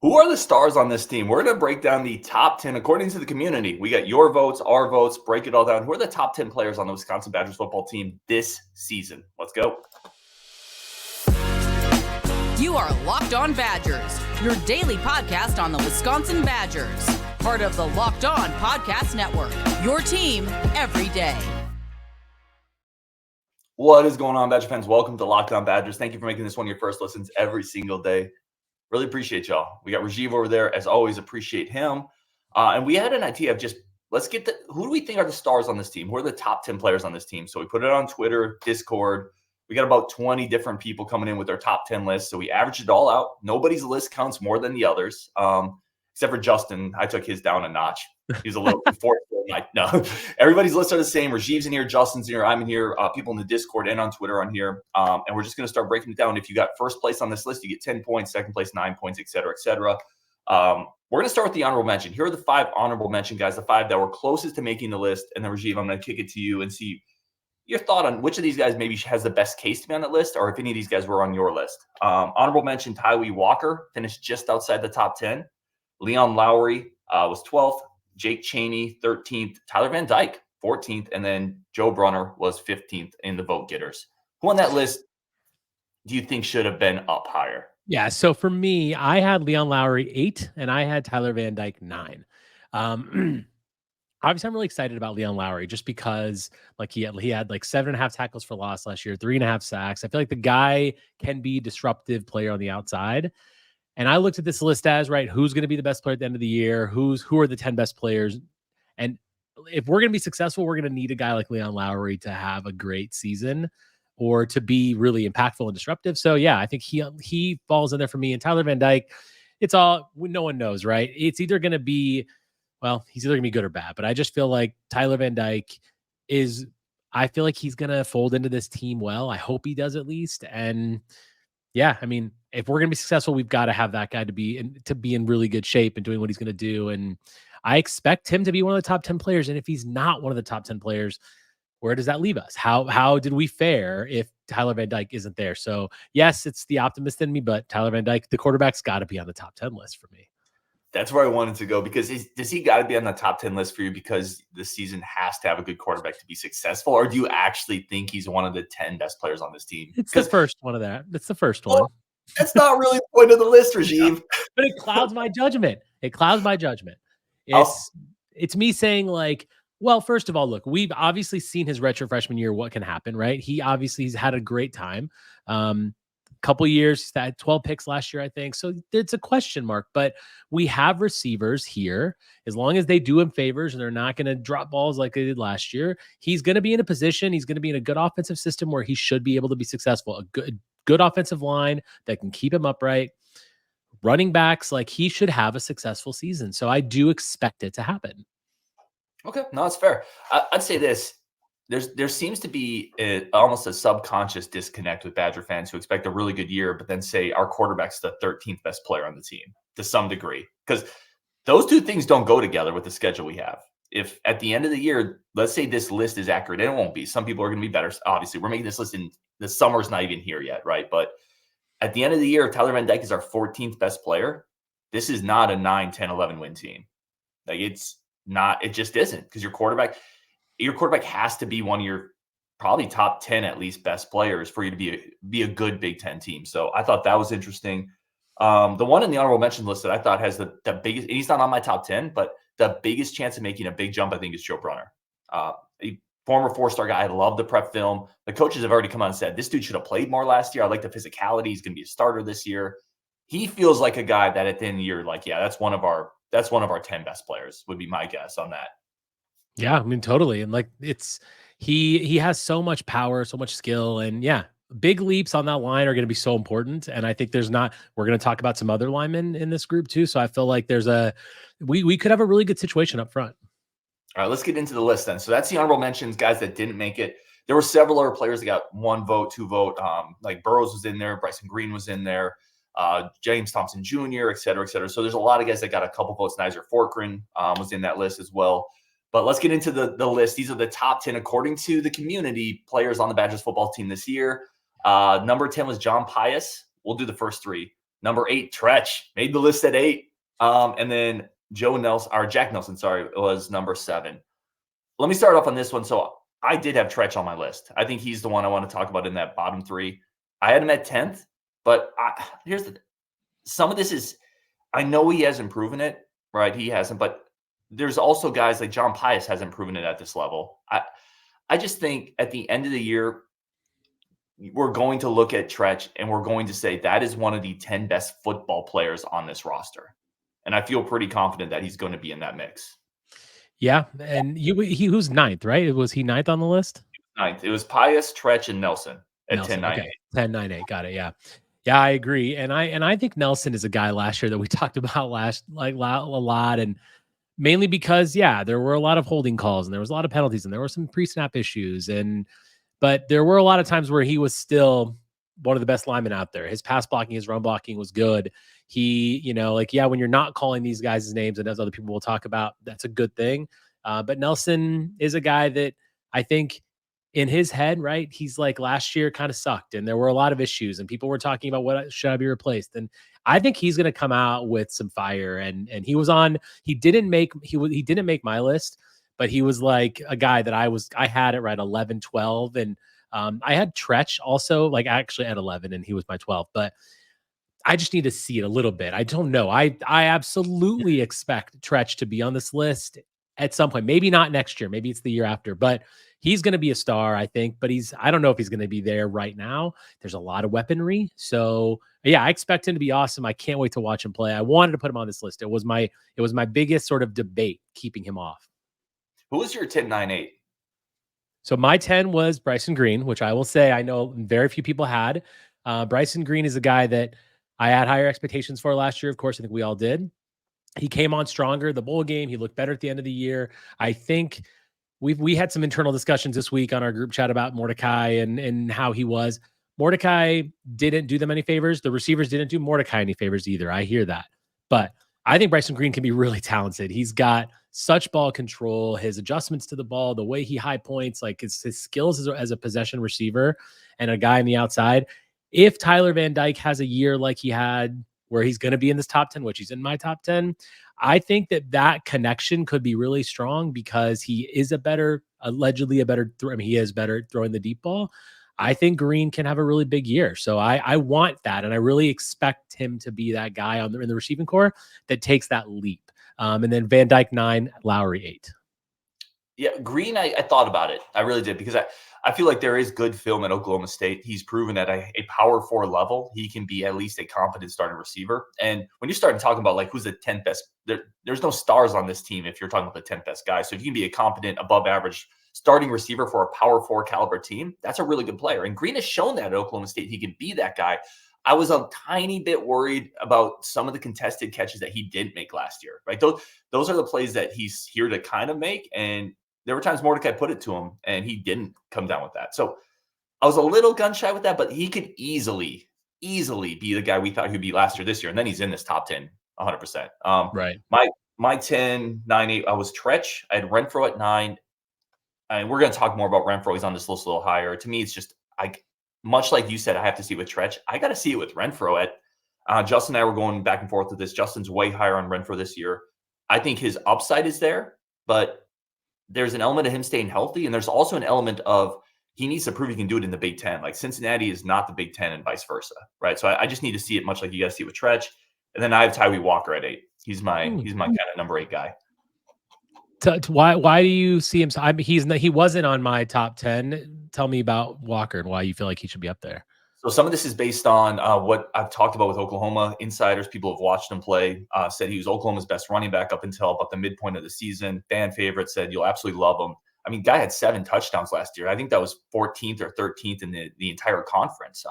Who are the stars on this team? We're going to break down the top 10 according to the community. We got your votes, our votes, break it all down. Who are the top 10 players on the Wisconsin Badgers football team this season? Let's go. You are Locked On Badgers, your daily podcast on the Wisconsin Badgers. Part of the Locked On Podcast Network, your team every day. What is going on, Badger fans? Welcome to Locked On Badgers. Thank you for making this one of your first listens every single day. Really appreciate y'all. We got Rajeev over there. As always, appreciate him. And we had an idea of just, let's get who do we think are the stars on this team? Who are the top 10 players on this team? So we put it on Twitter, Discord. We got about 20 different people coming in with their top 10 lists. So we averaged it all out. Nobody's list counts more than the others, except for Justin. I took his down a notch. He's a little forceful. No, everybody's lists are the same. Rajeev's in here, Justin's in here, I'm in here, people in the Discord and on Twitter on here. And we're just going to start breaking it down. If you got first place on this list, you get 10 points, second place, 9 points, et cetera, et cetera. We're going to start with the honorable mention. Here are the 5 honorable mention guys, the 5 that were closest to making the list. And then Rajeev, I'm going to kick it to you and see your thought on which of these guys maybe has the best case to be on that list, or if any of these guys were on your list. Honorable mention, Tawee Walker finished just outside the top 10. Leon Lowry was 12th. Jake Chaney, 13th. Tyler Van Dyke, 14th. And then Joe Brunner was 15th in the vote getters. Who on that list do you think should have been up higher? Yeah, so for me, I had Leon Lowry 8, and I had Tyler Van Dyke 9. Obviously, I'm really excited about Leon Lowry just because like he had like 7.5 tackles for loss last year, 3.5 sacks. I feel like the guy can be a disruptive player on the outside. And I looked at this list as, right, who's going to be the best player at the end of the year? Who are the 10 best players? And if we're going to be successful, we're going to need a guy like Leon Lowry to have a great season or to be really impactful and disruptive. So yeah, I think he falls in there for me. And Tyler Van Dyke, it's all, no one knows, right? It's either going to be, well, he's either going to be good or bad, but I just feel like Tyler Van Dyke I feel like he's going to fold into this team well. I hope he does at least. And yeah, I mean, if we're going to be successful, we've got to have that guy to be in really good shape and doing what he's going to do. And I expect him to be one of the top 10 players. And if he's not one of the top 10 players, where does that leave us? How did we fare if Tyler Van Dyke isn't there? So yes, it's the optimist in me, but Tyler Van Dyke, the quarterback's got to be on the top 10 list for me. That's where I wanted to go, because does he got to be on the top 10 list for you because the season has to have a good quarterback to be successful? Or do you actually think he's one of the 10 best players on this team? It's the first one of that. It's the first one. That's not really the point of the list, Rajeev. Yeah, but it clouds my judgment. It's me saying like, well, first of all, look, we've obviously seen his retro freshman year, what can happen, right? He obviously has had a great time. Couple years, he's had 12 picks last year, I think. So it's a question mark, but we have receivers here. As long as they do him favors and they're not going to drop balls like they did last year, he's going to be in a position, he's going to be in a good offensive system where he should be able to be successful. A good offensive line that can keep him upright. Running backs, like he should have a successful season. So I do expect it to happen. Okay, no, that's fair. I'd say this. There seems to be almost a subconscious disconnect with Badger fans who expect a really good year, but then say our quarterback's the 13th best player on the team to some degree. Because those two things don't go together with the schedule we have. If at the end of the year, let's say this list is accurate, and it won't be. Some people are going to be better. Obviously, we're making this list in the summer's not even here yet, right? But at the end of the year, if Tyler Van Dyke is our 14th best player, this is not a 9, 10, 11 win team. Like it's not, it just isn't, because your quarterback has to be one of your probably top 10 at least best players for you to be a good Big Ten team. So I thought that was interesting. The one in the honorable mention list that I thought has the biggest, and he's not on my top 10, but the biggest chance of making a big jump, I think, is Joe Brunner. A former 4-star guy. I love the prep film. The coaches have already come out and said, this dude should have played more last year. I like the physicality. He's going to be a starter this year. He feels like a guy that at the end of the year, like, yeah, that's one of our 10 best players would be my guess on that. Yeah, I mean, totally. And like he has so much power, so much skill, and yeah, big leaps on that line are going to be so important. And I think we're going to talk about some other linemen in this group too. So I feel like we could have a really good situation up front. All right, let's get into the list then. So that's the honorable mentions, guys that didn't make it. There were several other players that got 1 vote, 2 vote. Like Burrows was in there, Bryson Green was in there, James Thompson Jr., et cetera, et cetera. So there's a lot of guys that got a couple votes. Nizer Forkran was in that list as well. But let's get into the list. These are the top 10, according to the community, players on the Badgers football team this year. Number 10 was John Pius. We'll do the first 3. Number 8, Tretch made the list at 8. And then Jack Nelson, was number 7. Let me start off on this one. So I did have Tretch on my list. I think he's the one I want to talk about in that bottom 3. I had him at 10th, but some of this is, I know he hasn't proven it, right? He hasn't, but there's also guys like John Pius hasn't proven it at this level. I just think at the end of the year, we're going to look at Tretch and we're going to say that is one of the 10 best football players on this roster. And I feel pretty confident that he's going to be in that mix. Yeah, and he was 9th, right? Was he 9th on the list? 9th. It was Pius, Tretch, and Nelson at 10-9-8. Okay. 10-9-8. Got it. Yeah. Yeah, I agree. And I think Nelson is a guy last year that we talked about a lot. And mainly because, there were a lot of holding calls and there was a lot of penalties and there were some pre-snap issues. But there were a lot of times where he was still one of the best linemen out there. His pass blocking, his run blocking was good. He, when you're not calling these guys' names, and as other people will talk about, that's a good thing. But Nelson is a guy that I think in his head, right, he's like last year kind of sucked and there were a lot of issues and people were talking about what should I be replaced. And I think he's going to come out with some fire. And he didn't make my list, but he was like a guy that I had it right 11, 12. And I had Tretch also, like actually at 11, and he was my 12, but I just need to see it a little bit. I don't know. I absolutely expect Tretch to be on this list at some point. Maybe not next year. Maybe it's the year after, but he's going to be a star, I think. But I don't know if he's going to be there right now. There's a lot of weaponry. So yeah, I expect him to be awesome. I can't wait to watch him play. I wanted to put him on this list. It was my biggest sort of debate keeping him off. Who was your 10-9-8? So my 10 was Bryson Green, which I will say I know very few people had. Bryson Green is a guy that I had higher expectations for last year. Of course, I think we all did. He came on stronger the bowl game. He looked better at the end of the year. I think we had some internal discussions this week on our group chat about Mordecai and how he was. Mordecai didn't do them any favors. The receivers didn't do Mordecai any favors either. I hear that. But I think Bryson Green can be really talented. He's got such ball control, his adjustments to the ball, the way he high points, like his skills as a possession receiver and a guy on the outside. If Tyler Van Dyke has a year like he had where he's going to be in this top 10, which he's in my top 10, I think that connection could be really strong because he is allegedly a better he is better throwing the deep ball. I think Green can have a really big year. So I want that. And I really expect him to be that guy in the receiving core that takes that leap. And then Van Dyke 9, Lowry 8. Yeah, Green, I thought about it. I really did because I feel like there is good film at Oklahoma State. He's proven at a power 4 level, he can be at least a competent starting receiver. And when you start talking about like who's the 10th best, there's no stars on this team if you're talking about the 10th best guy. So if you can be a competent, above average starting receiver for a power 4 caliber team, that's a really good player. And Green has shown that at Oklahoma State. He can be that guy. I was a tiny bit worried about some of the contested catches that he didn't make last year, right? Those are the plays that he's here to kind of make. And there were times Mordecai put it to him and he didn't come down with that. So I was a little gun shy with that, but he could easily be the guy we thought he'd be last year, this year. And then he's in this top 10, 100%. Right. My 10-9-8, I was Tretch. I had Renfro at 9. And we're going to talk more about Renfro. He's on this list a little higher. To me, it's just, much like you said, I have to see it with Tretch. I got to see it with Renfro. Justin and I were going back and forth with this. Justin's way higher on Renfro this year. I think his upside is there, but there's an element of him staying healthy. And there's also an element of he needs to prove he can do it in the Big Ten. Like Cincinnati is not the Big Ten and vice versa. Right. So I just need to see it much like you guys see with Tretch. And then I have Tawee Walker at 8. He's my kind of number 8 guy. Why do you see him? He wasn't on my top 10. Tell me about Walker and why you feel like he should be up there. So some of this is based on what I've talked about with Oklahoma insiders. People have watched him play, said he was Oklahoma's best running back up until about the midpoint of the season. Fan favorite said you'll absolutely love him. I mean, guy had 7 touchdowns last year. I think that was 14th or 13th in the entire conference.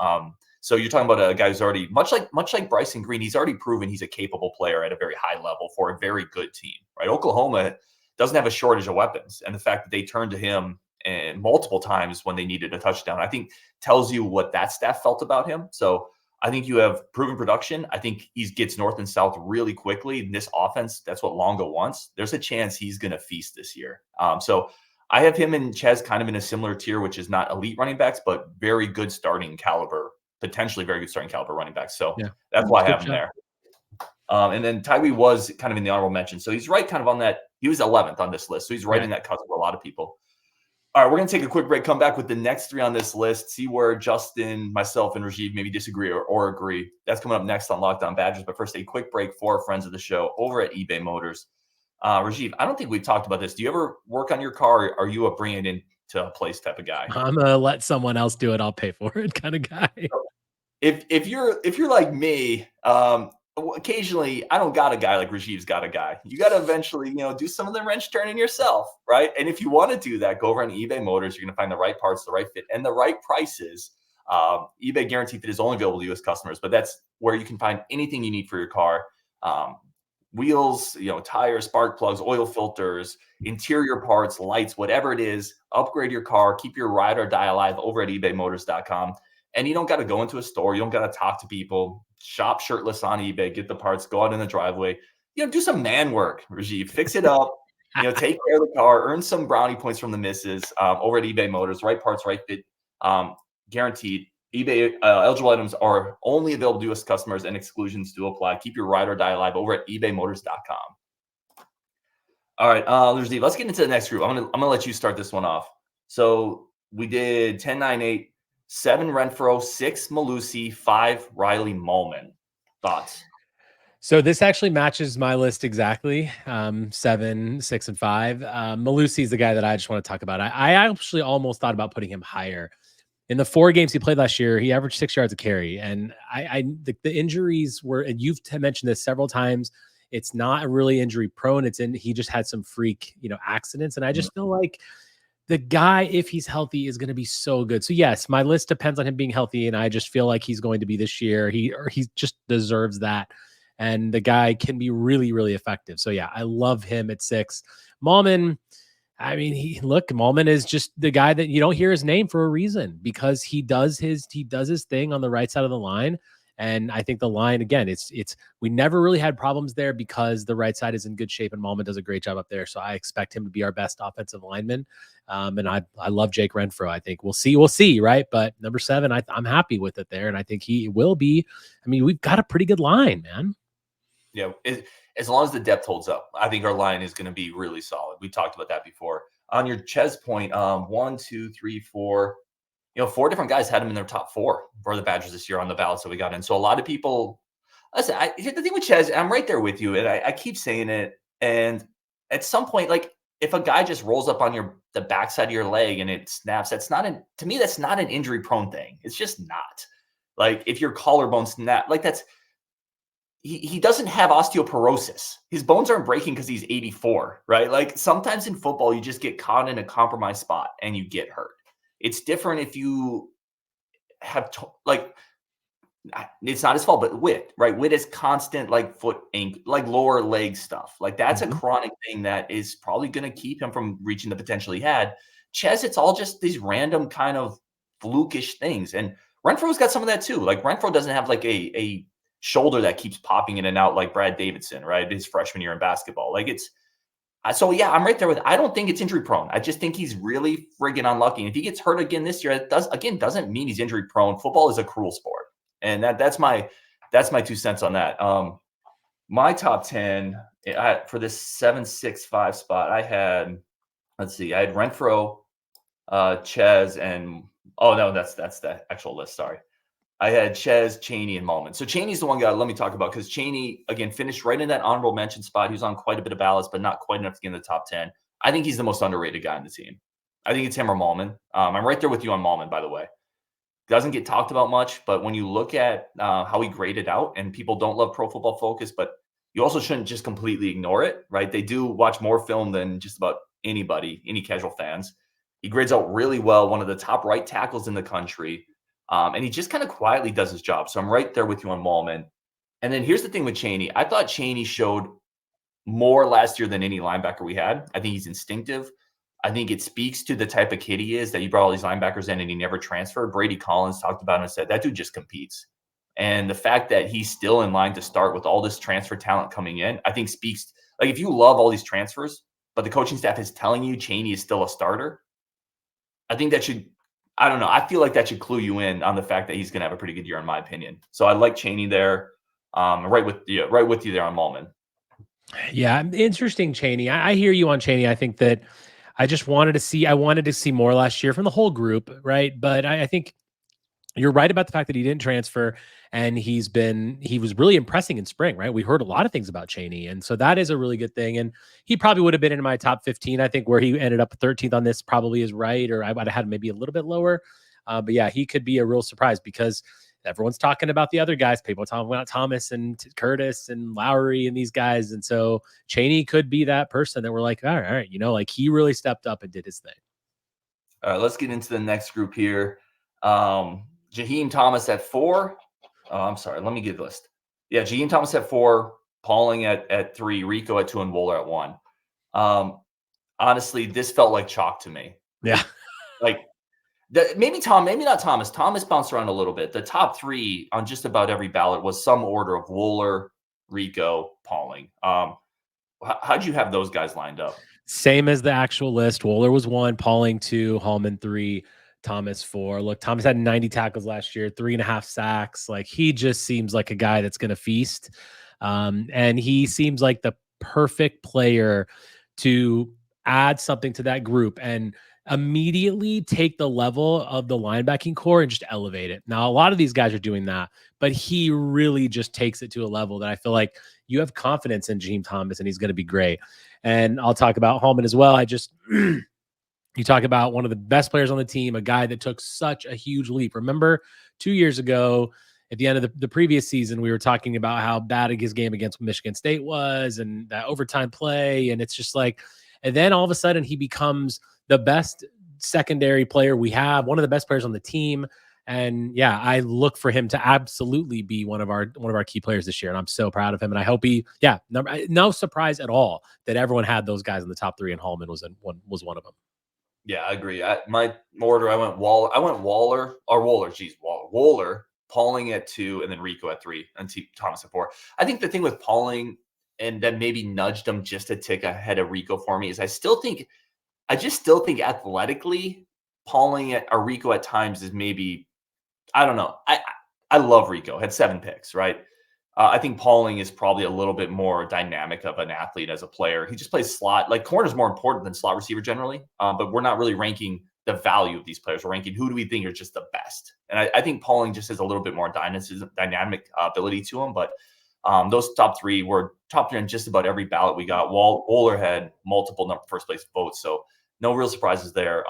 So you're talking about a guy who's already much like Bryson Green. He's already proven he's a capable player at a very high level for a very good team, right? Oklahoma doesn't have a shortage of weapons, and the fact that they turned to him and multiple times when they needed a touchdown, I think tells you what that staff felt about him. So I think you have proven production. I think he gets north and south really quickly. In this offense, that's what Longo wants. There's a chance he's going to feast this year. So I have him and Chez kind of in a similar tier, which is not elite running backs, but very good starting caliber potentially very good starting caliber running backs. So Yeah. that's why I Good have him shot. there. And then Tawee was kind of in the honorable mention. So he's right kind of on that. He was 11th on this list. So he's right in that cusp of a lot of people. All right, we're going to take a quick break, come back with the next three on this list, see where Justin, myself, and Rajeev maybe disagree or agree. That's coming up next on Locked On Badgers. But first, a quick break for our friends of the show over at eBay Motors. Rajeev, I don't think we've talked about this. Do you ever work on your car, or are you a bring it in to a place type of guy? I'm going to let someone else do it. I'll pay for it kind of guy. If you're like me, occasionally I don't got a guy like Rajeev's got a guy. You got to eventually, do some of the wrench turning yourself, right? And if you want to do that, go over on eBay Motors. You're going to find the right parts, the right fit, and the right prices. eBay Guaranteed Fit is only available to U.S. customers, but that's where you can find anything you need for your car. Wheels, tires, spark plugs, oil filters, interior parts, lights, whatever it is. Upgrade your car. Keep your ride or die alive over at ebaymotors.com. And you don't got to go into a store. You don't got to talk to people. Shop shirtless on eBay. Get the parts. Go out in the driveway. Do some man work, Rajeev. Fix it up. Take care of the car. Earn some brownie points from the missus over at eBay Motors. Right parts, right fit, guaranteed. eBay eligible items are only available to U.S. customers, and exclusions do apply. Keep your ride or die alive over at ebaymotors.com. All right, Rajeev, let's get into the next group. I'm gonna let you start this one off. So we did 10, 9, 8. 7 Renfro, 6 Mellusi, 5 Riley Mahlman. Thoughts? So this actually matches my list exactly. 7, 6, and 5. Mellusi is the guy that I just want to talk about. I actually almost thought about putting him higher. In the 4 games he played last year, he averaged 6 yards a carry. And the injuries were, and you've mentioned this several times, it's not really injury prone. He just had some freak, accidents. And I just feel like the guy, if he's healthy, is going to be so good. So yes, my list depends on him being healthy, and I just feel like he's going to be this year. He just deserves that, and the guy can be really, really effective. So yeah, I love him at 6. Mahlman, I mean, Mahlman is just the guy that you don't hear his name for a reason, because he does his thing on the right side of the line. And I think the line, again, we never really had problems there because the right side is in good shape and Mahlman does a great job up there. So I expect him to be our best offensive lineman. And I love Jake Renfro. I think we'll see, right? But number 7, I'm happy with it there. And I think he will be. I mean, we've got a pretty good line, man. Yeah. As long as the depth holds up, I think our line is going to be really solid. We talked about that before. On your Chez point, 1, 2, 3, 4. 4 different guys had him in their top 4 for the Badgers this year on the ballots that we got in. So a lot of people, listen, the thing with Chez, I'm right there with you. And I keep saying it. And at some point, like if a guy just rolls up on the backside of your leg and it snaps, to me, that's not an injury prone thing. It's just not. Like if your collarbone snap, like he doesn't have osteoporosis. His bones aren't breaking because he's 84, right? Like sometimes in football, you just get caught in a compromised spot and you get hurt. It's different if you have it's not his fault, but Witt, right? Witt is constant like foot, ankle, like lower leg stuff. Like that's a chronic thing that is probably going to keep him from reaching the potential he had. Chez, it's all just these random kind of flukish things. And Renfro's got some of that too. Like Renfro doesn't have like a shoulder that keeps popping in and out like Brad Davidson, right? His freshman year in basketball. Like so yeah, I'm right there I don't think it's injury prone. I just think he's really friggin' unlucky. And if he gets hurt again this year, it doesn't mean he's injury prone. Football is a cruel sport. And that's my 2 cents on that. My top 10 for this 7, 6, 5 spot, I had Renfro, Chez, and that's the actual list. Sorry. I had Chez, Chaney, and Mahlman. So Chaney's the one guy let me talk about because Chaney, again, finished right in that honorable mention spot. He was on quite a bit of ballots, but not quite enough to get in the top 10. I think he's the most underrated guy on the team. I think it's him or Mahlman. I'm right there with you on Mahlman, by the way. Doesn't get talked about much, but when you look at how he graded out, and people don't love Pro Football Focus, but you also shouldn't just completely ignore it, right? They do watch more film than just about anybody, any casual fans. He grades out really well, one of the top right tackles in the country. And he just kind of quietly does his job. So I'm right there with you on Mahlman. And then here's the thing with Chaney. I thought Chaney showed more last year than any linebacker we had. I think he's instinctive. I think it speaks to the type of kid he is that you brought all these linebackers in and he never transferred. Brady Collins talked about him and said, that dude just competes. And the fact that he's still in line to start with all this transfer talent coming in, I think speaks, like if you love all these transfers, but the coaching staff is telling you Chaney is still a starter, I think that should, I don't know. I feel like that should clue you in on the fact that he's going to have a pretty good year, in my opinion. So I like Cheney there. Right with you there on Mahlman. Yeah, interesting, Cheney. I hear you on Cheney. I think that I wanted to see more last year from the whole group, right? But I think you're right about the fact that he didn't transfer, and he was really impressing in spring, right? We heard a lot of things about Cheney, and so that is a really good thing. And he probably would have been in my top 15. I think where he ended up 13th on this probably is right, or I would have had maybe a little bit lower. But yeah, he could be a real surprise because everyone's talking about the other guys. People are talking about Thomas and Curtis and Lowry and these guys, and so Cheney could be that person that we're like, all right, like he really stepped up and did his thing. All right, let's get into the next group here. Jaheim Thomas at 4. Oh, I'm sorry. Let me get the list. Yeah, Jaheim Thomas at 4, Pauling at 3, Rico at 2, and Wohler at 1. Honestly, this felt like chalk to me. Yeah. Like maybe not Thomas. Thomas bounced around a little bit. The top 3 on just about every ballot was some order of Wohler, Rico, Pauling. How'd you have those guys lined up? Same as the actual list. Wohler was 1, Pauling 2, Hallman 3, Thomas 4. Look, Thomas had 90 tackles last year, 3.5 sacks. Like he just seems like a guy that's going to feast. And he seems like the perfect player to add something to that group and immediately take the level of the linebacking core and just elevate it. Now, a lot of these guys are doing that, but he really just takes it to a level that I feel like you have confidence in Jaheim Thomas and he's going to be great. And I'll talk about Hallman as well. You talk about one of the best players on the team, a guy that took such a huge leap. Remember 2 years ago at the end of the previous season, we were talking about how bad his game against Michigan State was and that overtime play. And it's just like, and then all of a sudden he becomes the best secondary player we have, one of the best players on the team. And yeah, I look for him to absolutely be one of our key players this year. And I'm so proud of him. And I hope no surprise at all that everyone had those guys in the top 3 and Hallman was one of them. Yeah, I agree. My order, I went Wohler, Pauling at 2, and then Rico at 3, and Thomas at 4. I think the thing with Pauling, and that maybe nudged him just a tick ahead of Rico for me, is I just still think athletically, Pauling or Rico at times is maybe, I don't know. I love Rico. Had 7 picks, right? I think Pauling is probably a little bit more dynamic of an athlete as a player. He just plays slot. Like corner is more important than slot receiver generally, but we're not really ranking the value of these players. We're ranking who do we think are just the best. And I think Pauling just has a little bit more dynamic ability to him. But those top 3 were top 3 on just about every ballot we got. Wohler had multiple first place votes, so no real surprises there.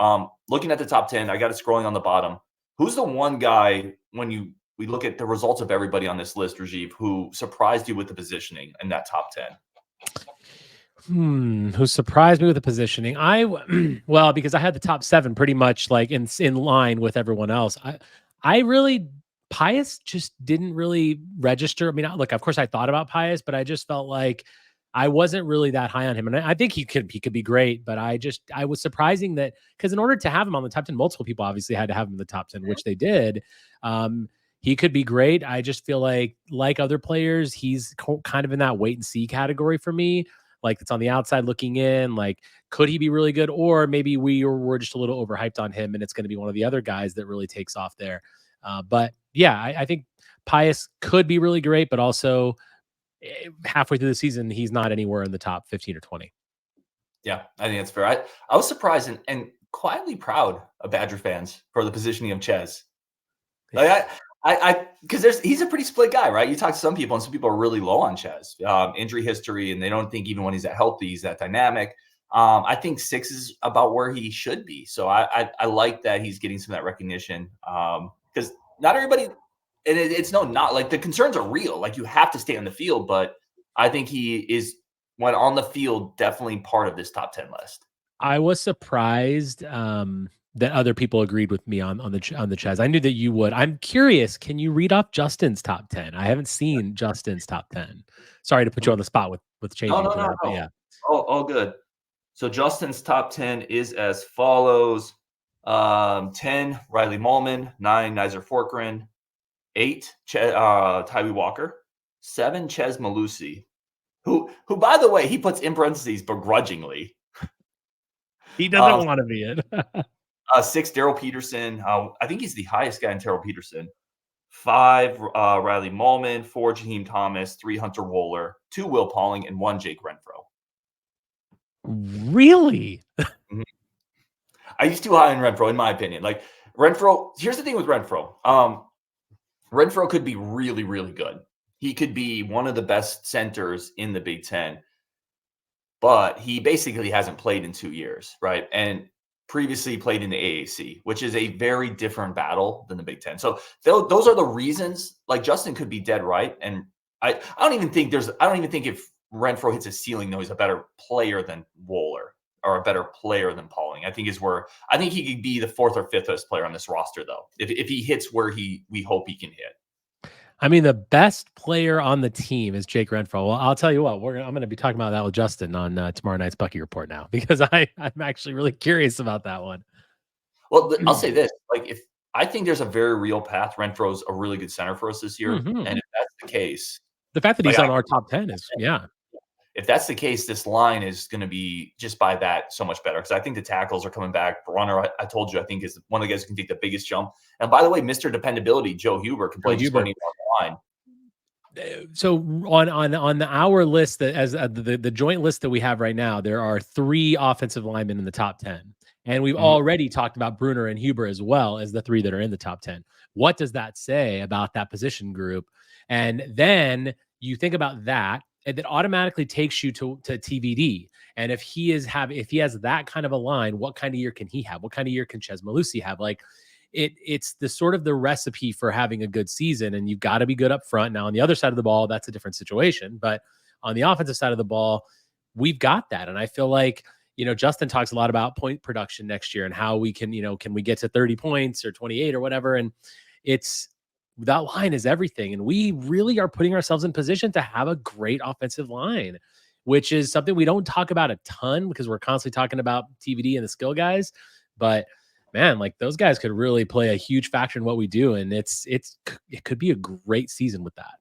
Looking at the top 10, I got it scrolling on the bottom. Who's the one guy when we look at the results of everybody on this list, Rajeev, who surprised you with the positioning in that top 10? Who surprised me with the positioning? Well, because I had the top 7 pretty much like in line with everyone else. Pius just didn't really register. I mean, look, of course I thought about Pius, but I just felt like I wasn't really that high on him. And I think he could be great, but I was surprising that because in order to have him on the top 10, multiple people obviously had to have him in the top 10, which they did. He could be great. I just feel like other players, he's kind of in that wait and see category for me. Like it's on the outside looking in, like, could he be really good? Or maybe we're just a little overhyped on him and it's going to be one of the other guys that really takes off there. But yeah, I think Pius could be really great, but also halfway through the season, he's not anywhere in the top 15 or 20. Yeah, I think that's fair. I was surprised and quietly proud of Badger fans for the positioning of Chez. Like because he's a pretty split guy, right? You talk to some people, and some people are really low on Chez, injury history, and they don't think even when he's healthy, he's that dynamic. I think 6 is about where he should be. So I like that he's getting some of that recognition because not everybody, and it's not like the concerns are real. Like you have to stay on the field, but I think he is, when on the field, definitely part of this top 10 list. I was surprised that other people agreed with me on the Chez. I knew that you would. I'm curious. Can you read off Justin's top 10? I haven't seen Justin's top 10. Sorry to put you on the spot with changing to that, but yeah. All good. So Justin's top 10 is as follows: 10, Riley Mahlman; 9, Nizer Forkran; 8, Tawee Walker; 7, Chez Mellusi, who by the way, he puts in parentheses begrudgingly. He doesn't want to be it. 6, Daryl Peterson. I think he's the highest guy in Daryl Peterson. 5, Riley Mahlman. 4, Jaheim Thomas. 3, Hunter Wohler. 2, Will Pauling, and 1, Jake Renfro. Really? Mhm. He's too high in Renfro, in my opinion. Like Renfro, here's the thing with Renfro. Renfro could be really, really good. He could be one of the best centers in the Big Ten, but he basically hasn't played in 2 years, right? And previously played in the AAC, which is a very different battle than the Big Ten. So those are the reasons. Like Justin could be dead right, and I don't even think if Renfro hits a ceiling, though, he's a better player than Wohler or a better player than Pauling. I think he could be the 4th or 5th best player on this roster, though, if he hits where we hope he can hit. I mean, the best player on the team is Jake Renfro. Well, I'll tell you what, I'm going to be talking about that with Justin on tomorrow night's Bucky Report now, because I'm actually really curious about that one. Well, I'll say this: like, if I think there's a very real path, Renfro's a really good center for us this year, and if that's the case, the fact that he's on our top 10 is If that's the case, this line is going to be just by that so much better, because I think the tackles are coming back. Brunner, I told you, I think is one of the guys who can take the biggest jump. And by the way, Mr. Dependability, Joe Huber, can play just about any line. So on our list, that as the joint list that we have right now, there are 3 offensive linemen in the top 10, and we've already talked about Brunner and Huber as well as the 3 that are in the top 10. What does that say about that position group? And then you think about that, and that automatically takes you to TVD. And if he has that kind of a line, what kind of year can he have? What kind of year can Chez Mellusi have? Like, it's the sort of the recipe for having a good season, and you've got to be good up front. Now, on the other side of the ball, that's a different situation, but on the offensive side of the ball, we've got that. And I feel like, Justin talks a lot about point production next year and how we can, can we get to 30 points or 28 or whatever? And that line is everything. And we really are putting ourselves in position to have a great offensive line, which is something we don't talk about a ton because we're constantly talking about TVD and the skill guys, but man, like those guys could really play a huge factor in what we do. And it could be a great season with that.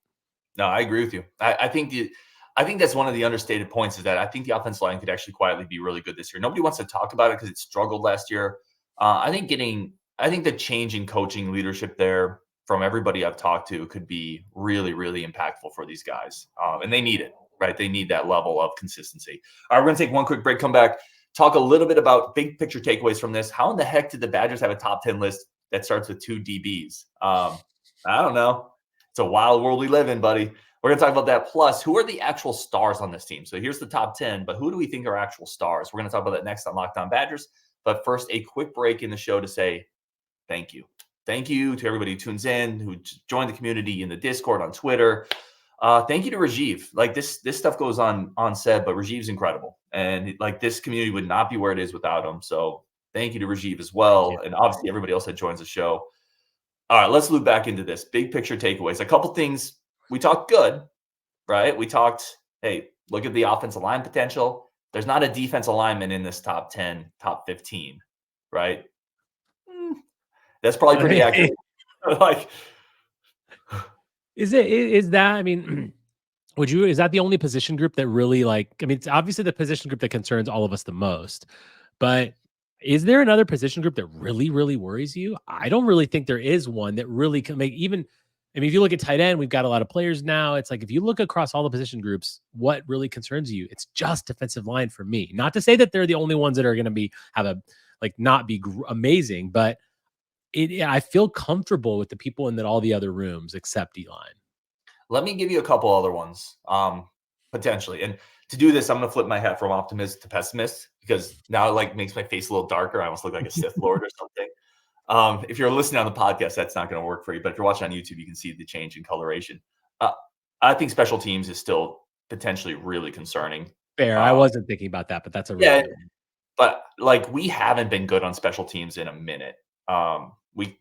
No, I agree with you. I think that's one of the understated points, is that I think the offensive line could actually quietly be really good this year. Nobody wants to talk about it because it struggled last year. I think the change in coaching leadership there from everybody I've talked to could be really, really impactful for these guys. And they need it, right? They need that level of consistency. All right, we're going to take one quick break, come back, talk a little bit about big picture takeaways from this. How in the heck did the Badgers have a top 10 list that starts with 2 DBs? I don't know. It's a wild world we live in, buddy. We're going to talk about that. Plus, who are the actual stars on this team? So here's the top 10, but who do we think are actual stars? We're going to talk about that next on Locked On Badgers. But first, a quick break in the show to say thank you. Thank you to everybody who tunes in, who joined the community in the Discord, on Twitter. Thank you to Rajeev. Like this stuff goes on set, but Rajeev's incredible. And like this community would not be where it is without him. So thank you to Rajeev as well. And obviously everybody else that joins the show. All right, let's loop back into this. Big picture takeaways. A couple things. We talked good, right? We talked, hey, look at the offensive line potential. There's not a defensive lineman in this top 10, top 15, right? That's probably pretty accurate. Like, is that, I mean, is that the only position group that really it's obviously the position group that concerns all of us the most, but is there another position group that really, really worries you? I don't really think there is one that really can make if you look at tight end, we've got a lot of players now. It's like, if you look across all the position groups, what really concerns you? It's just defensive line for me. Not to say that they're the only ones that are going to not be amazing, but I feel comfortable with the people in all the other rooms except D-line. Let me give you a couple other ones, potentially. And to do this, I'm going to flip my hat from optimist to pessimist, because now it makes my face a little darker. I almost look like a Sith Lord or something. If you're listening on the podcast, that's not going to work for you. But if you're watching on YouTube, you can see the change in coloration. I think special teams is still potentially really concerning. Fair. I wasn't thinking about that, but that's a really good one. But we haven't been good on special teams in a minute. We've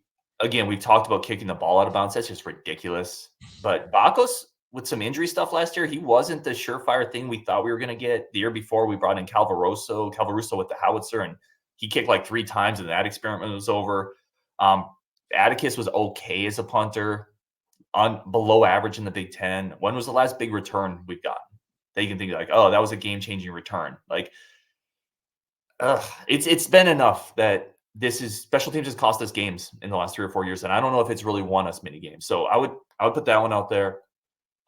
talked about kicking the ball out of bounds. That's just ridiculous. But Bakos, with some injury stuff last year, he wasn't the surefire thing we thought we were going to get. The year before, we brought in Calvaruso with the howitzer, and he kicked 3 times, and that experiment was over. Atticus was okay as a punter, below average in the Big Ten. When was the last big return we've gotten that you can think that was a game-changing return? It's been enough that special teams has cost us games in the last 3 or 4 years, and I don't know if it's really won us many games. So I would put that one out there.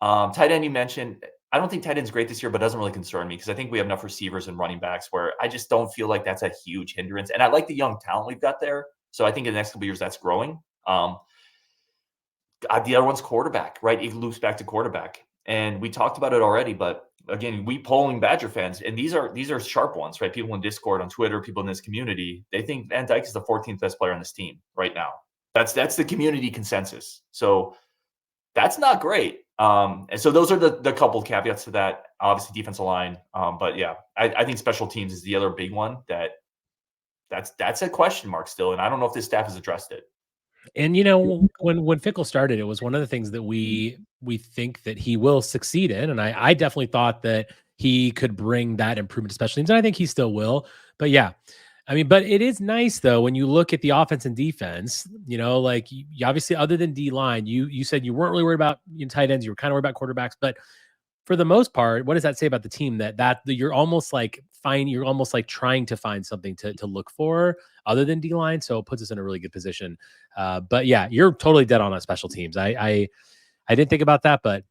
Tight end you mentioned. I don't think tight end's great this year, but it doesn't really concern me because I think we have enough receivers and running backs where I just don't feel like that's a huge hindrance. And I like the young talent we've got there. So I think in the next couple of years that's growing. The other one's quarterback, right? It loops back to quarterback. And we talked about it already, but again, we polling Badger fans, and these are sharp ones, right? People in Discord, on Twitter, people in this community, they think Van Dyke is the 14th best player on this team right now. That's the community consensus. So that's not great. And so those are the couple caveats to that. Obviously, defensive line. But yeah, I think special teams is the other big one that's a question mark still. And I don't know if this staff has addressed it. And when Fickle started, it was one of the things that we think that he will succeed in. And I definitely thought that he could bring that improvement to special teams. And I think he still will. But yeah, I mean, but it is nice though when you look at the offense and defense. Like you obviously, other than D line, you said you weren't really worried about tight ends. You were kind of worried about quarterbacks, but for the most part, what does that say about the team that you're almost like trying to find something to look for other than D line? So it puts us in a really good position. But yeah, you're totally dead on special teams. I didn't think about that, but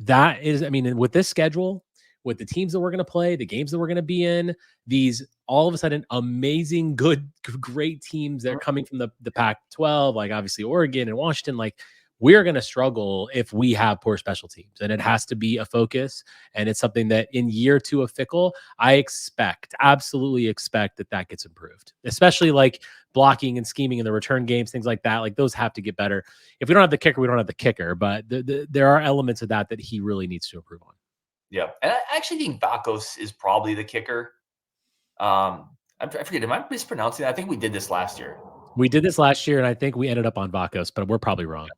that is, I mean, with this schedule, with the teams that we're going to play, the games that we're going to be in, these all of a sudden amazing, great teams that are coming from the Pac-12, like obviously Oregon and Washington, like we're going to struggle if we have poor special teams, and it has to be a focus. And it's something that in year 2 of Fickle, I absolutely expect that gets improved, especially like blocking and scheming in the return games, things like that. Like those have to get better. If we don't have the kicker, we don't have the kicker, but there are elements of that he really needs to improve on. Yeah. And I actually think Vakos is probably the kicker. I forget, am I mispronouncing that? I think we did this last year. We did this last year, and I think we ended up on Vakos, but we're probably wrong.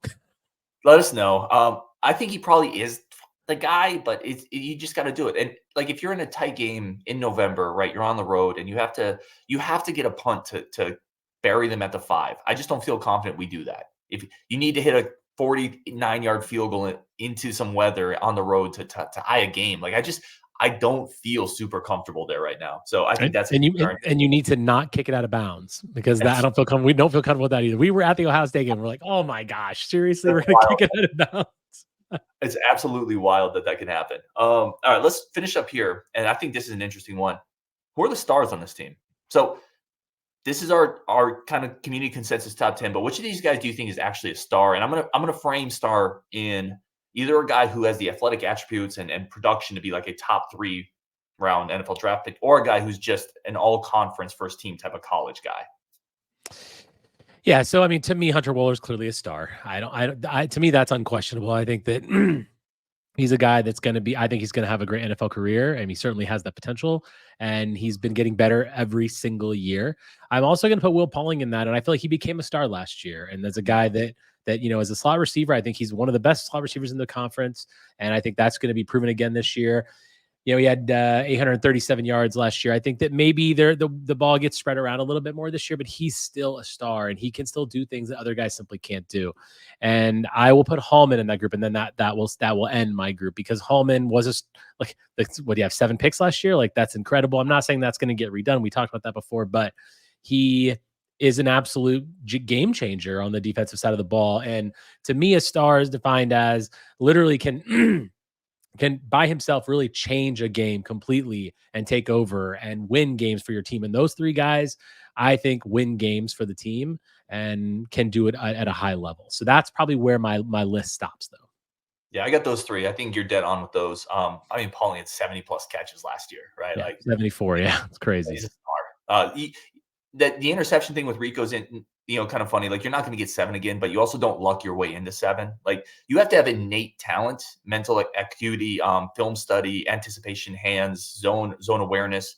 Let us know. I think he probably is the guy, but you just got to do it. And like if you're in a tight game in November, right? You're on the road, and you have to get a punt to bury them at the 5. I just don't feel confident we do that. If you need to hit a 49-yard field goal into some weather on the road to tie a game, like I don't feel super comfortable there right now. So I think that's and you need to not kick it out of bounds because I don't feel comfortable. We don't feel comfortable with that either. We were at the Ohio State game. We're like, oh my gosh, seriously, we're going to kick it out of bounds. It's absolutely wild that can happen. All right, let's finish up here. And I think this is an interesting one. Who are the stars on this team? So this is our kind of community consensus top 10. But which of these guys do you think is actually a star? And I'm gonna frame star in either a guy who has the athletic attributes and production to be like a top 3 round NFL draft pick, or a guy who's just an all conference first team type of college guy. Yeah. So, I mean, to me, Hunter Wohler is clearly a star. To me, that's unquestionable. I think that he's a guy that's going to I think he's going to have a great NFL career, and he certainly has that potential, and he's been getting better every single year. I'm also going to put Will Pauling in that, and I feel like he became a star last year. And there's a guy that as a slot receiver, I think he's one of the best slot receivers in the conference, and I think that's going to be proven again this year. He had 837 yards last year. I think that maybe the ball gets spread around a little bit more this year, but he's still a star, and he can still do things that other guys simply can't do. And I will put Hallman in that group, and then that will end my group, because Hallman was what do you have, 7 picks last year? Like, that's incredible. I'm not saying that's going to get redone. We talked about that before, but he is an absolute game changer on the defensive side of the ball. And to me, a star is defined as literally can by himself really change a game completely and take over and win games for your team. And those 3 guys, I think, win games for the team and can do it at a high level. So that's probably where my list stops, though. Yeah, I got those 3. I think you're dead on with those. I mean, Pauling had 70 plus catches last year, right? Yeah, like 74. Yeah, it's crazy. He's a star. The interception thing with Rico's in, kind of funny. Like, you're not going to get 7 again, but you also don't luck your way into 7. Like, you have to have innate talent, mental acuity, film study, anticipation, hands, zone awareness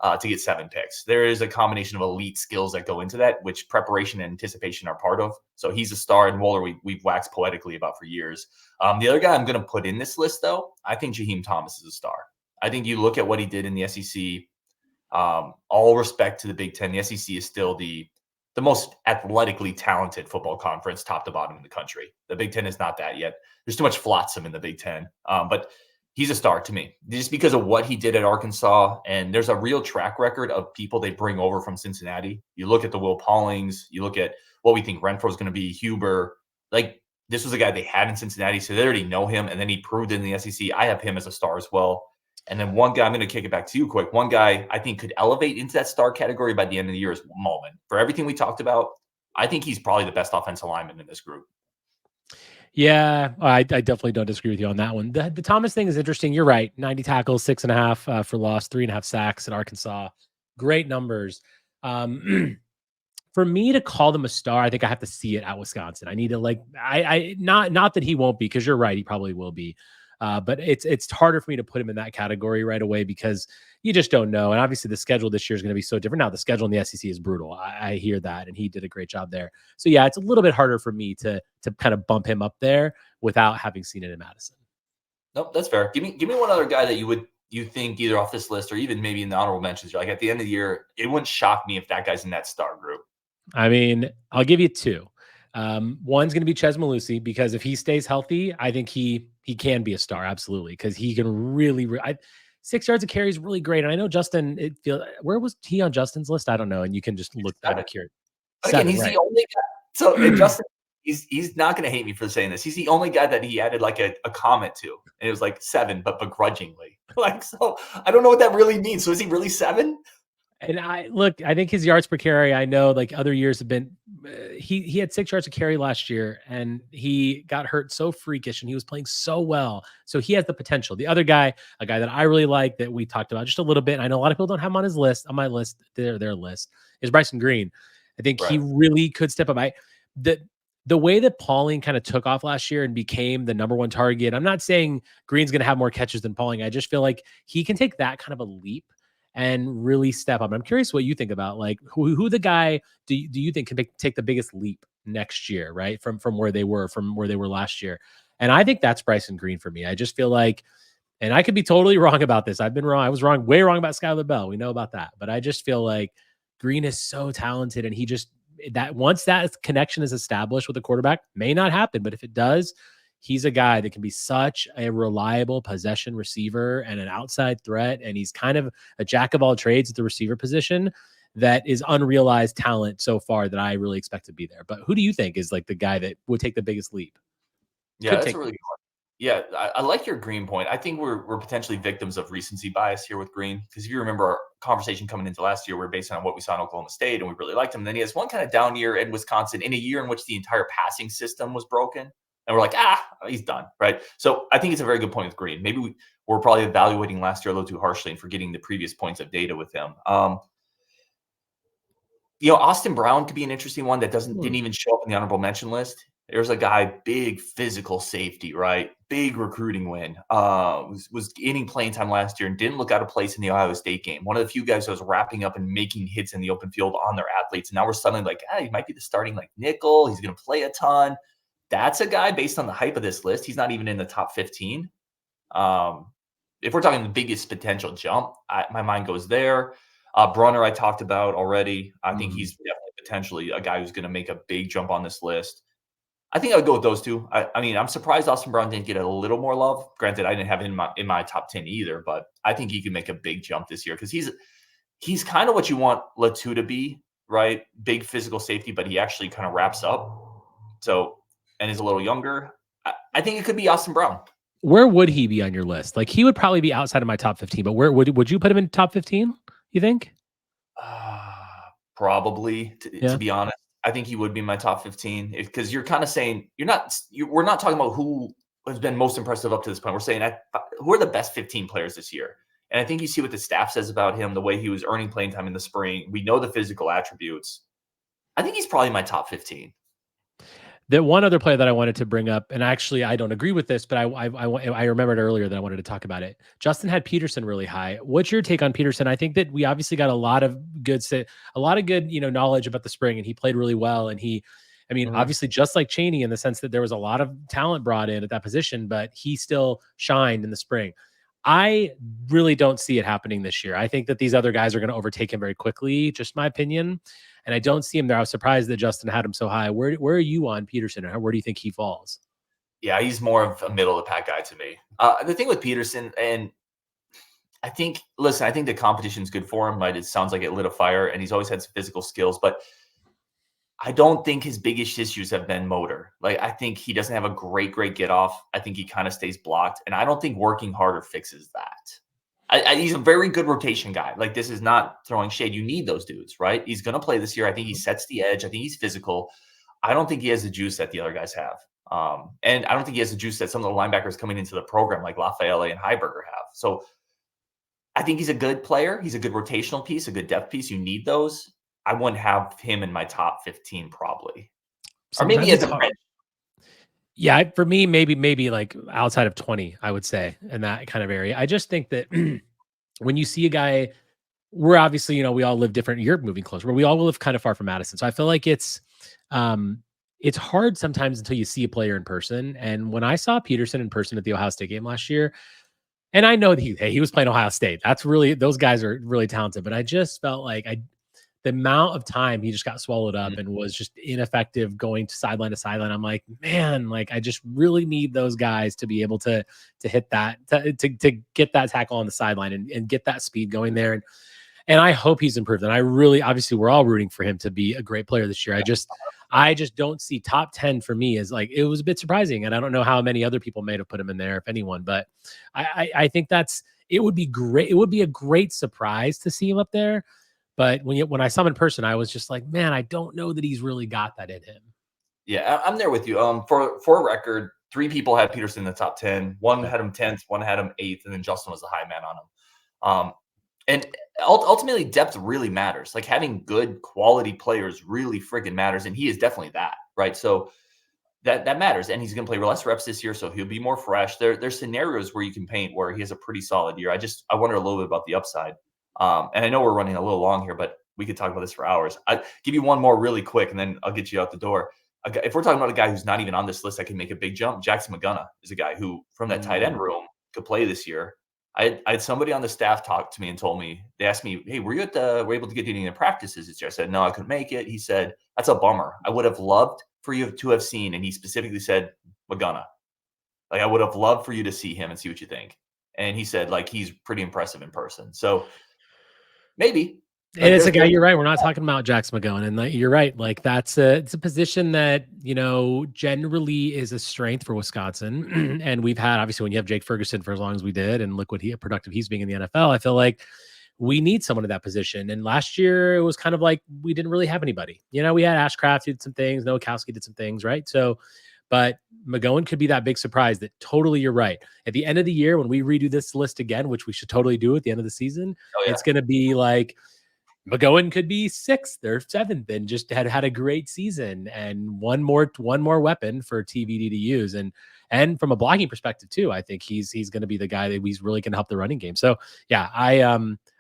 to get 7 picks. There is a combination of elite skills that go into that, which preparation and anticipation are part of. So he's a star, and Wohler we've waxed poetically about for years. The other guy I'm going to put in this list, though, I think Jaheim Thomas is a star. I think you look at what he did in the SEC. All respect to the Big Ten. The SEC is still the most athletically talented football conference, top to bottom in the country. The Big Ten is not that yet. There's too much flotsam in the Big Ten. But He's a star to me just because of what he did at Arkansas. And there's a real track record of people they bring over from Cincinnati. You look at the Will Paulings, you look at what we think Renfro is going to be, Huber. Like, this was a guy they had in Cincinnati, so they already know him. And then he proved in the SEC. I have him as a star as well. And then one guy, I'm going to kick it back to you quick. One guy I think could elevate into that star category by the end of the year is Mahlman. For everything we talked about, I think he's probably the best offensive lineman in this group. Yeah, I definitely don't disagree with you on that one. The Thomas thing is interesting. You're right. 90 tackles, 6.5 for loss, 3.5 sacks at Arkansas. Great numbers. For me to call them a star, I think I have to see it at Wisconsin. I need to not that he won't be, because you're right, he probably will be. But it's harder for me to put him in that category right away because you just don't know. And obviously the schedule this year is going to be so different. Now the schedule in the SEC is brutal. I hear that, and he did a great job there. So yeah, it's a little bit harder for me to kind of bump him up there without having seen it in Madison. Nope, that's fair. Give me one other guy that you think either off this list or even maybe in the honorable mentions. You're like, at the end of the year, it wouldn't shock me if that guy's in that star group. I mean, I'll give you two. One's going to be Chez Mellusi, because if he stays healthy, I think he can be a star. Absolutely. Cause he can really, 6 yards of carry is really great. And I know Justin, where was he on Justin's list? I don't know. And you can just look that up here. Again, he's right. The only guy. So Justin, he's not going to hate me for saying this. He's the only guy that he added like a comment to, and it was like 7, but begrudgingly. Like, so I don't know what that really means. So is he really 7? And I think his yards per carry, I know like other years have been, he had 6 yards of carry last year, and he got hurt so freakish and he was playing so well. So he has the potential. The other guy, a guy that I really like that we talked about just a little bit, and I know a lot of people don't have him on my list, their list, is Bryson Green. I think he really could step up. The way that Pauling kind of took off last year and became the number 1 target, I'm not saying Green's going to have more catches than Pauling. I just feel like he can take that kind of a leap and really step up. I'm curious what you think about, like, who the guy do you think can take the biggest leap next year, right? From where they were last year. And I think that's Bryson Green for me. I just feel like, and I could be totally wrong about this. I've been wrong. I was way wrong about Skylar Bell. We know about that. But I just feel like Green is so talented, and he just, that once that connection is established with the quarterback, may not happen, but if it does, he's a guy that can be such a reliable possession receiver and an outside threat. And he's kind of a jack of all trades at the receiver position that is unrealized talent so far that I really expect to be there. But who do you think is like the guy that would take the biggest leap? Yeah, that's a really good one. Yeah, I like your Green point. I think we're potentially victims of recency bias here with Green, because if you remember our conversation coming into last year, we're based on what we saw in Oklahoma State, and we really liked him. And then he has one kind of down year in Wisconsin in a year in which the entire passing system was broken. And we're like, he's done, right? So I think it's a very good point with Green. Maybe we're probably evaluating last year a little too harshly and forgetting the previous points of data with him. Austin Brown could be an interesting one that didn't even show up in the honorable mention list. There's a guy, big physical safety, right? Big recruiting win. Was gaining playing time last year and didn't look out of place in the Ohio State game. One of the few guys that was wrapping up and making hits in the open field on their athletes. And now we're suddenly like, he might be the starting like nickel. He's going to play a ton. That's a guy based on the hype of this list. He's not even in the top 15. If we're talking the biggest potential jump, my mind goes there. Brunner, I talked about already. I think he's definitely potentially a guy who's going to make a big jump on this list. I think I would go with those two. I mean, I'm surprised Austin Brown didn't get a little more love. Granted, I didn't have him in my top 10 either, but I think he can make a big jump this year because he's kind of what you want Latu to be, right? Big physical safety, but he actually kind of wraps up. So, and is a little younger. I think it could be Austin Brown. Where would he be on your list? Like, he would probably be outside of my top 15, but where would you put him in top 15, you think? Probably, to be honest. I think he would be in my top 15 because you're kind of saying we're not talking about who has been most impressive up to this point. We're saying who are the best 15 players this year. And I think you see what the staff says about him, the way he was earning playing time in the spring. We know the physical attributes. I think he's probably my top 15. The one other player that I wanted to bring up, and actually I don't agree with this, but I remembered earlier that I wanted to talk about it. Justin had Peterson really high. What's your take on Peterson? I think that we obviously got a lot of good knowledge about the spring, and he played really well. And obviously just like Chaney in the sense that there was a lot of talent brought in at that position, but he still shined in the spring. I really don't see it happening this year. I think that these other guys are going to overtake him very quickly, just my opinion. And I don't see him there. I was surprised that Justin had him so high. Where are you on Peterson, and where do you think he falls? Yeah, he's more of a middle of the pack guy to me. The thing with Peterson, and I think the competition's good for him, right? It sounds like it lit a fire, and he's always had some physical skills, but I don't think his biggest issues have been motor. Like, I think he doesn't have a great get off. I think he kind of stays blocked, and I don't think working harder fixes that. He's a very good rotation guy. Like, this is not throwing shade. You need those dudes, right? He's going to play this year. I think he sets the edge. I think he's physical. I don't think he has the juice that the other guys have. And I don't think he has the juice that some of the linebackers coming into the program like Lafayette and Heiberger have. So I think he's a good player. He's a good rotational piece, a good depth piece. You need those. I wouldn't have him in my top 15 probably. Sometimes or maybe as a friend. Yeah, for me, maybe like outside of 20, I would say, in that kind of area. I just think that when you see a guy, we're obviously, we all live different. You're moving closer, but we all live kind of far from Madison. So I feel like it's hard sometimes until you see a player in person. And when I saw Peterson in person at the Ohio State game last year, and I know that he was playing Ohio State. That's really, those guys are really talented, but I just felt like the amount of time he just got swallowed up and was just ineffective going to sideline. I'm like, man, like I just really need those guys to be able to hit that, to get that tackle on the sideline and get that speed going there. And I hope he's improved. And obviously we're all rooting for him to be a great player this year. I just don't see top 10 for me as like, it was a bit surprising. And I don't know how many other people may have put him in there, if anyone, but I think it would be great. It would be a great surprise to see him up there. But when I saw him in person, I was just like, man, I don't know that he's really got that in him. Yeah, I'm there with you. For a record, 3 people had Peterson in the top 10. One had him 10th, one had him 8th, and then Justin was the high man on him. And ultimately, depth really matters. Like, having good quality players really friggin' matters, and he is definitely that, right? So that matters, and he's going to play less reps this year, so he'll be more fresh. There's scenarios where you can paint where he has a pretty solid year. I wonder a little bit about the upside. And I know we're running a little long here, but we could talk about this for hours. I'll give you one more really quick, and then I'll get you out the door. If we're talking about a guy who's not even on this list that can make a big jump, Jackson McGonough is a guy who, from that tight end room, could play this year. I had somebody on the staff talk to me and told me, they asked me, hey, were you able to get any of the practices this year? I said, no, I couldn't make it. He said, that's a bummer. I would have loved for you to have seen. And he specifically said, McGonough. Like, I would have loved for you to see him and see what you think. And he said, like, he's pretty impressive in person. So maybe. And it's a guy, you're right. We're not talking about Jackson McGowan. And you're right. Like, it's a position that, generally is a strength for Wisconsin. And we've had, obviously, when you have Jake Ferguson for as long as we did, and look what productive he's being in the NFL, I feel like we need someone in that position. And last year it was kind of like, we didn't really have anybody, we had Ashcraft did some things. Nowakowski did some things. Right. So, but McGowan could be that big surprise that totally, you're right. At the end of the year, when we redo this list again, which we should totally do at the end of the season, It's going to be like, McGowan could be 6th or 7th and just had a great season and one more weapon for TVD to use. And from a blocking perspective too, I think he's going to be the guy that he's really going to help the running game. So yeah, I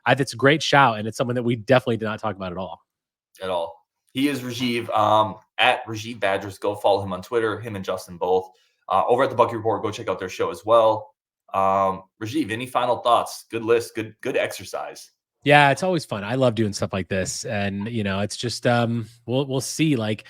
think it's a great shout, and it's someone that we definitely did not talk about at all. He is Rajeev, at Rajeev Badgers. Go follow him on Twitter, him and Justin both. Over at the Bucky Report, go check out their show as well. Rajeev, any final thoughts? Good list, good exercise. Yeah, it's always fun. I love doing stuff like this. And, it's just, we'll see. Like,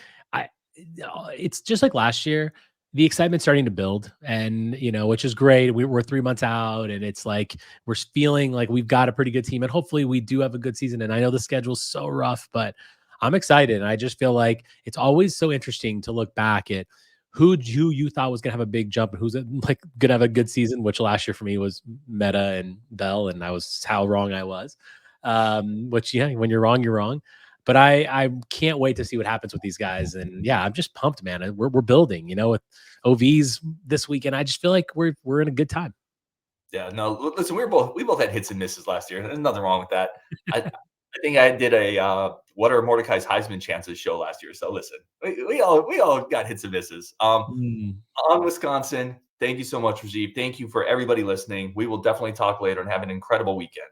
it's just like last year, the excitement's starting to build, and, which is great. We're 3 months out, and it's like, we're feeling like we've got a pretty good team, and hopefully we do have a good season. And I know the schedule's so rough, but I'm excited. And I just feel like it's always so interesting to look back at who you thought was going to have a big jump and who's like going to have a good season, which last year for me was Meta and Bell. And how wrong I was. Which, when you're wrong, you're wrong. But I can't wait to see what happens with these guys. And yeah, I'm just pumped, man. We're building, with OVs this weekend. I just feel like we're in a good time. Yeah, no, listen, we both had hits and misses last year. There's nothing wrong with that. I think I did a what are Mordecai's Heisman chances show last year. So listen, we all got hits and misses. On Wisconsin, thank you so much, Rajeev. Thank you for everybody listening. We will definitely talk later and have an incredible weekend.